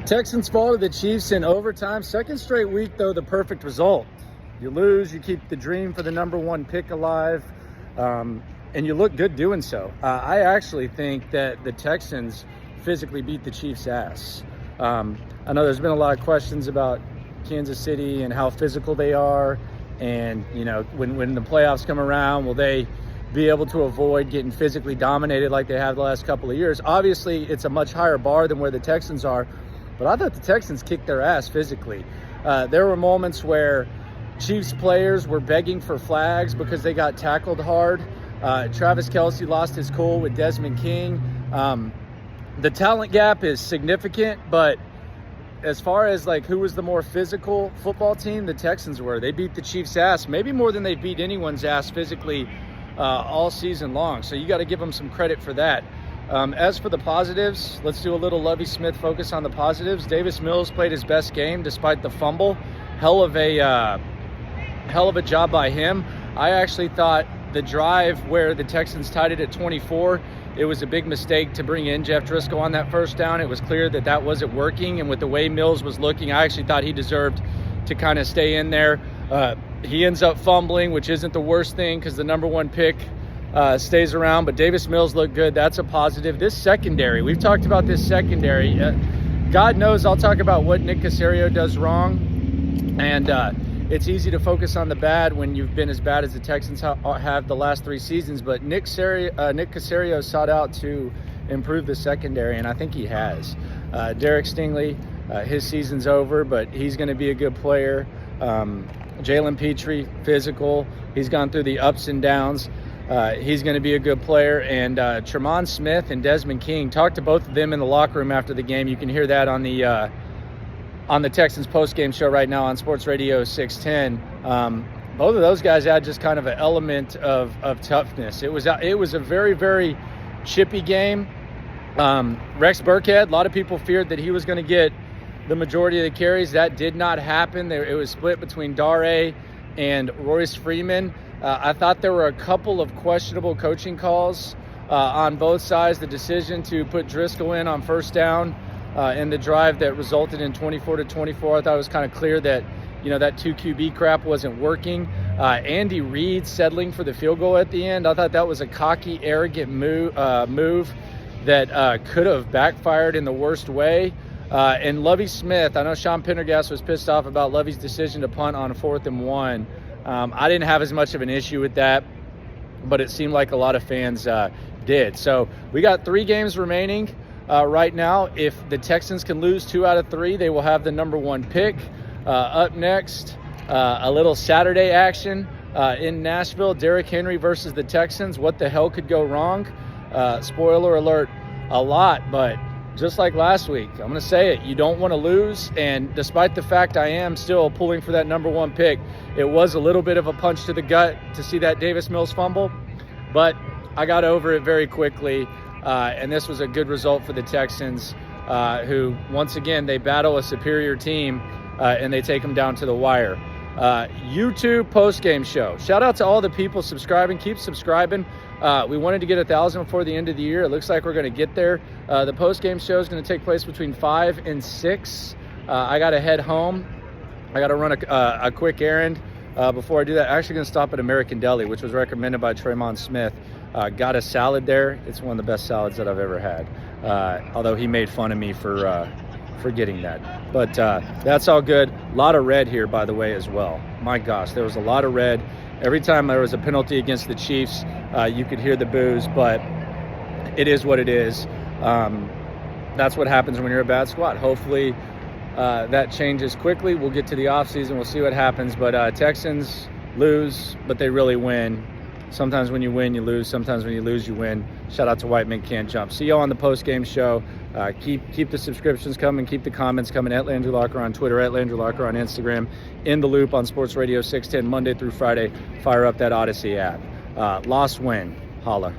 Texans fall to the Chiefs in overtime. Second straight week, though, the perfect result. You lose, you keep the dream for the number one pick alive, and you look good doing so. I actually think that the Texans physically beat the Chiefs' ass. I know there's been a lot of questions about Kansas City and how physical they are, and when the playoffs come around, will they be able to avoid getting physically dominated like they have the last couple of years? Obviously, it's a much higher bar than where the Texans are, but I thought the Texans kicked their ass physically. There were moments where Chiefs players were begging for flags because they got tackled hard. Travis Kelce lost his cool with Desmond King. The talent gap is significant, but as far as like who was the more physical football team, the Texans were. They beat the Chiefs' ass, maybe more than they beat anyone's ass physically all season long. So you got to give them some credit for that. As for the positives, let's do a little Lovie Smith focus on the positives. Davis Mills played his best game despite the fumble. Hell of a job by him. I actually thought the drive where the Texans tied it at 24, it was a big mistake to bring in Jeff Driscoll on that first down. It was clear that that wasn't working, and with the way Mills was looking, I actually thought he deserved to kind of stay in there. He ends up fumbling, which isn't the worst thing because the number one pick stays around, but Davis Mills looked good. That's a positive. This secondary, we've talked about this secondary. God knows I'll talk about what Nick Caserio does wrong, and it's easy to focus on the bad when you've been as bad as the Texans have the last 3 seasons, but Nick Caserio sought out to improve the secondary, and I think he has. Derek Stingley, his season's over, but he's going to be a good player. Jalen Petrie, physical. He's gone through the ups and downs. He's going to be a good player. And Tremon Smith and Desmond King, talked to both of them in the locker room after the game. You can hear that on the Texans postgame show right now on Sports Radio 610. Both of those guys had just kind of an element of toughness. It was a very, very chippy game. Rex Burkhead, a lot of people feared that he was going to get the majority of the carries. That did not happen. It was split between Dare and Royce Freeman. I thought there were a couple of questionable coaching calls on both sides. The decision to put Driscoll in on first down in the drive that resulted in 24-24. I thought it was kind of clear that, that 2 QB crap wasn't working. Andy Reid settling for the field goal at the end. I thought that was a cocky, arrogant move that could have backfired in the worst way. And Lovie Smith, I know Sean Pendergast was pissed off about Lovie's decision to punt on 4th and 1. I didn't have as much of an issue with that, but it seemed like a lot of fans did. So we got 3 games remaining right now. If the Texans can lose 2 out of 3, they will have the number 1 pick. Up next, a little Saturday action in Nashville. Derrick Henry versus the Texans. What the hell could go wrong? Spoiler alert, a lot, but just like last week, I'm going to say it, you don't want to lose, and despite the fact I am still pulling for that number 1 pick, it was a little bit of a punch to the gut to see that Davis Mills fumble, but I got over it very quickly, and this was a good result for the Texans, who, once again, they battle a superior team, and they take them down to the wire. YouTube post-game show. Shout out to all the people subscribing. Keep subscribing. We wanted to get 1,000 before the end of the year. It looks like we're going to get there. The post-game show is going to take place between 5 and 6. I got to head home. I got to run a quick errand before I do that. I'm actually going to stop at American Deli, which was recommended by Tremon Smith. Got a salad there. It's one of the best salads that I've ever had, although he made fun of me for getting that. But that's all good. A lot of red here, by the way, as well. My gosh, there was a lot of red. Every time there was a penalty against the Chiefs, you could hear the boos, but it is what it is. That's what happens when you're a bad squad. Hopefully that changes quickly. We'll get to the offseason. We'll see what happens. But Texans lose, but they really win. Sometimes when you win, you lose. Sometimes when you lose, you win. Shout out to White Men Can't Jump. See y'all on the post-game show. Keep the subscriptions coming. Keep the comments coming. At Landry Locker on Twitter. At Landry Locker on Instagram. In the Loop on Sports Radio 610 Monday through Friday. Fire up that Odyssey app. Lost win. Holla.